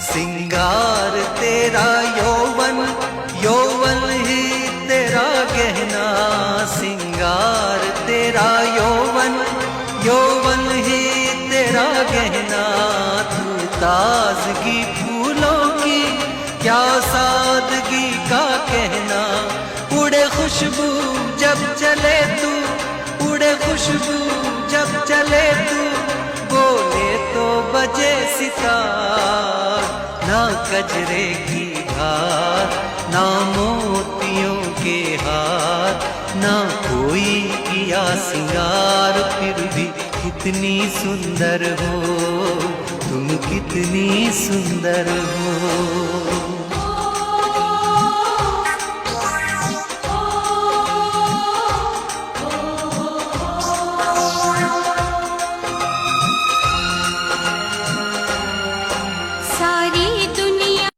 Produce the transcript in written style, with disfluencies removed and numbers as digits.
सिंगार तेरा यौवन, यौवन ही तेरा गहना। सिंगार तेरा यौवन, यौवन ही तेरा गहना। तू ताजगी फूलों की, क्या सादगी का कहना। उड़े खुशबू जब चले तू, उड़े खुशबू जब चले तू। बोले तो बजे सितार, ना कजरे की धार, ना मोतियों के हार, ना कोई किया सिंगार। फिर भी कितनी सुंदर हो तुम, कितनी सुंदर हो। सारी